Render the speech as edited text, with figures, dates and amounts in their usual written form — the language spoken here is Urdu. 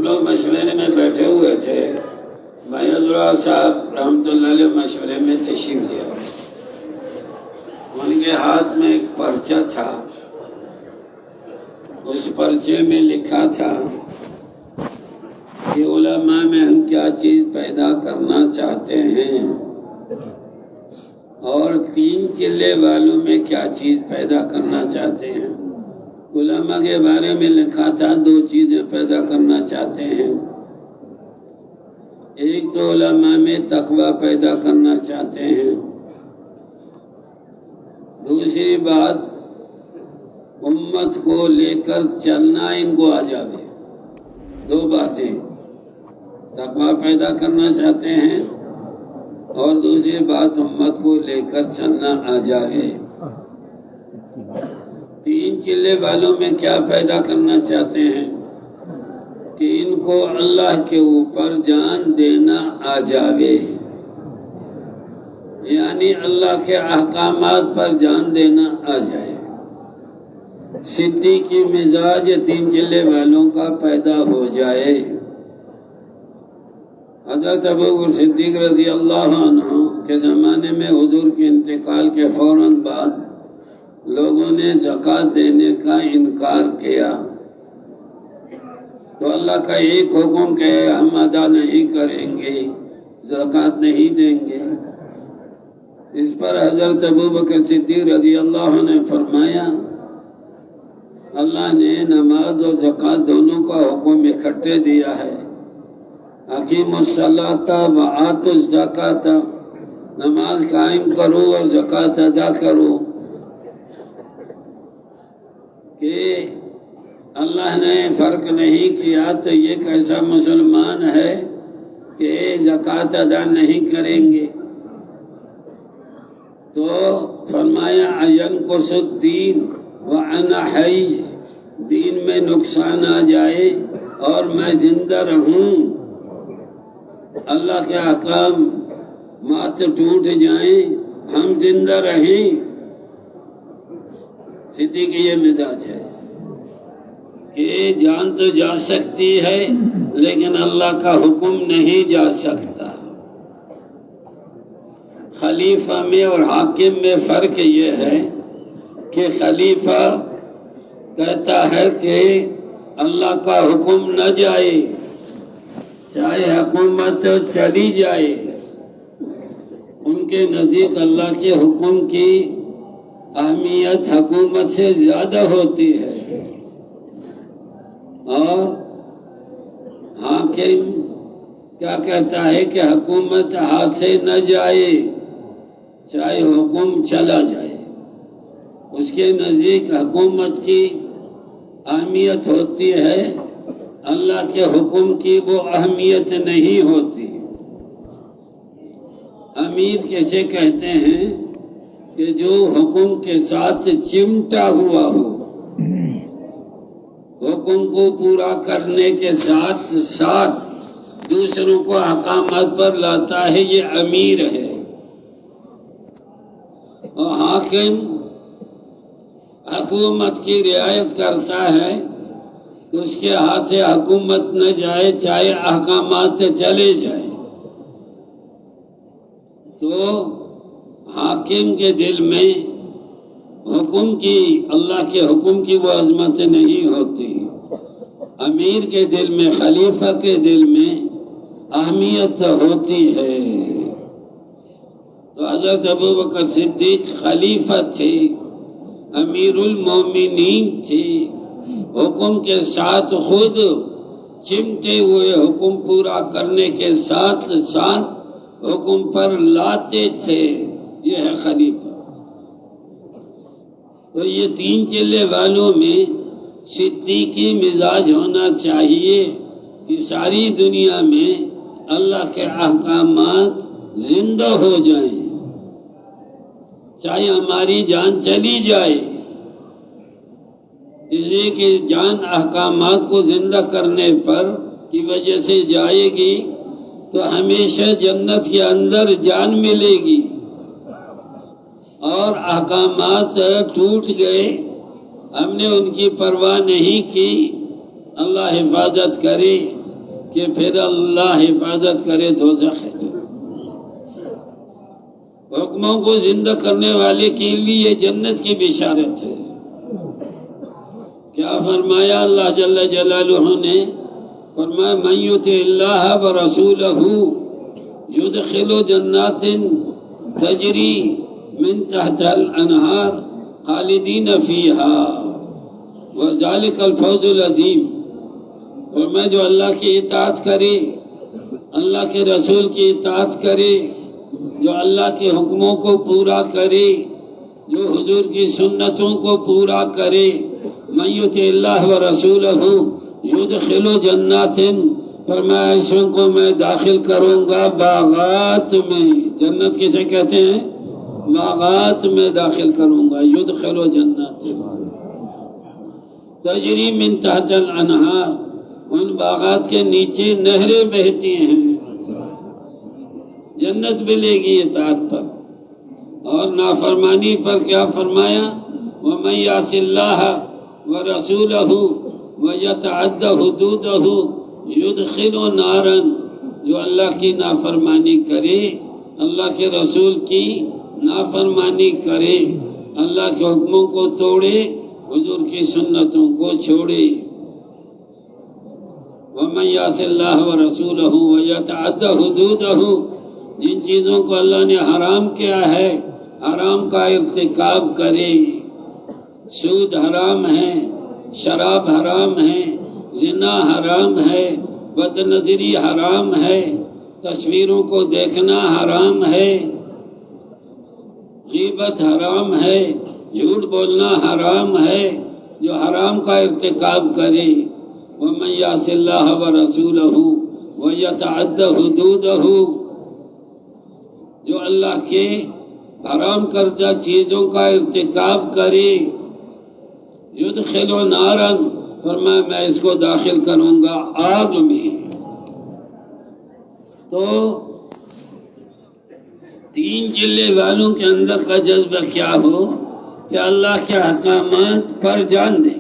ہم لوگ مشورے میں بیٹھے ہوئے تھے، بھائی عزرا صاحب رحمۃ اللہ علیہ مشورے میں تشریف لیا، ان کے ہاتھ میں ایک پرچہ تھا، اس پرچے میں لکھا تھا کہ علماء میں ہم کیا چیز پیدا کرنا چاہتے ہیں اور 3 چلے والوں میں کیا چیز پیدا کرنا چاہتے ہیں۔ علماء کے بارے میں لکھا تھا 2 چیزیں پیدا کرنا چاہتے ہیں، ایک تو علماء میں تقوی پیدا کرنا چاہتے ہیں، دوسری بات امت کو لے کر چلنا ان کو آ جاوے۔ 2 باتیں، تقوی پیدا کرنا چاہتے ہیں اور دوسری بات امت کو لے کر چلنا آ جائے۔ 3 چلے والوں میں کیا پیدا کرنا چاہتے ہیں کہ ان کو اللہ کے اوپر جان دینا آ جاوے، یعنی اللہ کے احکامات پر جان دینا آ جائے۔ صدیقی مزاج 3 چلے والوں کا پیدا ہو جائے۔ حضرت ابوبکر صدیق رضی اللہ عنہ کے زمانے میں حضور کے انتقال کے فوراً بعد لوگوں نے زکوٰۃ دینے کا انکار کیا، تو اللہ کا ایک حکم کہ ہم ادا نہیں کریں گے، زکوٰۃ نہیں دیں گے۔ اس پر حضرت ابوبکر صدیق رضی اللہ عنہ نے فرمایا، اللہ نے نماز اور زکوٰۃ دونوں کا حکم اکٹھے دیا ہے، اقیموا الصلاۃ وآتوا الزکاۃ، نماز قائم کرو اور زکوٰۃ ادا کرو۔ کہ اللہ نے فرق نہیں کیا تو یہ کیسا مسلمان ہے کہ زکوٰۃ ادا نہیں کریں گے؟ تو فرمایا اینقص الدین وانا حی، دین میں نقصان آ جائے اور میں زندہ رہوں، اللہ کے احکام مات ٹوٹ جائیں، ہم زندہ رہیں۔ صدیق یہ مزاج ہے کہ جان تو جا سکتی ہے لیکن اللہ کا حکم نہیں جا سکتا۔ خلیفہ میں اور حاکم میں فرق یہ ہے کہ خلیفہ کہتا ہے کہ اللہ کا حکم نہ جائے، چاہے حکومت چلی جائے، ان کے نزدیک اللہ کے حکم کی اہمیت حکومت سے زیادہ ہوتی ہے۔ اور حاکم کیا کہتا ہے کہ حکومت ہاتھ سے نہ جائے، چاہے حکم چلا جائے، اس کے نزدیک حکومت کی اہمیت ہوتی ہے، اللہ کے حکم کی وہ اہمیت نہیں ہوتی۔ امیر کیسے کہتے ہیں کہ جو حکم کے ساتھ چمٹا ہوا ہو، حکم کو پورا کرنے کے ساتھ ساتھ دوسروں کو احکامات پر لاتا ہے، یہ امیر ہے۔ اور حاکم حکومت کی رعایت کرتا ہے کہ اس کے ہاتھ سے حکومت نہ جائے، چاہے احکامات چلے جائیں۔ تو حاکم کے دل میں حکم کی، اللہ کے حکم کی وہ عظمت نہیں ہوتی، امیر کے دل میں، خلیفہ کے دل میں اہمیت ہوتی ہے۔ تو حضرت ابوبکر صدیق خلیفہ تھے، امیر المومنین تھے، حکم کے ساتھ خود چمٹے ہوئے حکم پورا کرنے کے ساتھ ساتھ حکم پر لاتے تھے، یہ ہے خلیفہ۔ تو یہ 3 چلے والوں میں صدیقی مزاج ہونا چاہیے کہ ساری دنیا میں اللہ کے احکامات زندہ ہو جائیں، چاہے ہماری جان چلی جائے، اس لیے کہ جان احکامات کو زندہ کرنے پر کی وجہ سے جائے گی تو ہمیشہ جنت کے اندر جان ملے گی، اور احکامات ٹوٹ گئے، ہم نے ان کی پرواہ نہیں کی، اللہ حفاظت کرے، کہ پھر اللہ حفاظت کرے دوزخ ہے۔ حکموں کو زندہ کرنے والے کے لیے جنت کی بشارت ہے۔ کیا فرمایا اللہ جل جلالہ نے؟ فرمایا من یطع اللہ ورسولہ یدخل جنات تجری من تحت الانہار خالدین فیہا وذالک الفوز العظیم۔ فرمایا جو اللہ کی اطاعت کرے، اللہ کے رسول کی اطاعت کرے، جو اللہ کے حکموں کو پورا کرے، جو حضور کی سنتوں کو پورا کرے، من یطع اللہ ورسولہ یدخل جنات، فرمایا ایسوں کو میں داخل کروں گا باغات میں۔ جنت کسے کہتے ہیں؟ باغات میں داخل کروں گا۔ یدخل جنات تجری من تحت الانہار، ان باغات کے نیچے نہریں بہتی ہیں۔ جنت ملے گی اطاعت پر، اور نافرمانی پر کیا فرمایا؟ وَمَن يَعْصِ اللَّهَ وَرَسُولَهُ وَيَتَعَدَّ حُدُودَهُ يُدْخِلْهُ نَارًا، جو اللہ کی نافرمانی کرے، اللہ کے رسول کی نافرمانی کرے، اللہ کے حکموں کو توڑے، حضور کی سنتوں کو چھوڑے۔ وَمَن يَعْصِ اللَّهَ وَرَسُولَهُ وَيَتَعَدَّ حُدُودَهُ، جن چیزوں کو اللہ نے حرام کیا ہے، حرام کا ارتکاب کرے، سود حرام ہے، شراب حرام ہے، زنا حرام ہے، بد نظری حرام ہے، تصویروں کو دیکھنا حرام ہے، غیبت حرام ہے، جھوٹ بولنا حرام ہے، جو حرام کا ارتکاب کرے۔ وَمَن يَعْصِ اللَّهَ وَرَسُولَهُ وَيَتَعَدَّ حُدُودَهُ، جو اللہ کے حرام کردہ چیزوں کا ارتکاب کرے، یدخل نارا، فرمایا میں اس کو داخل کروں گا آگ میں۔ تو تین چلے والوں کے اندر کا جذبہ کیا ہو کہ اللہ کے احکامات پر جان دیں،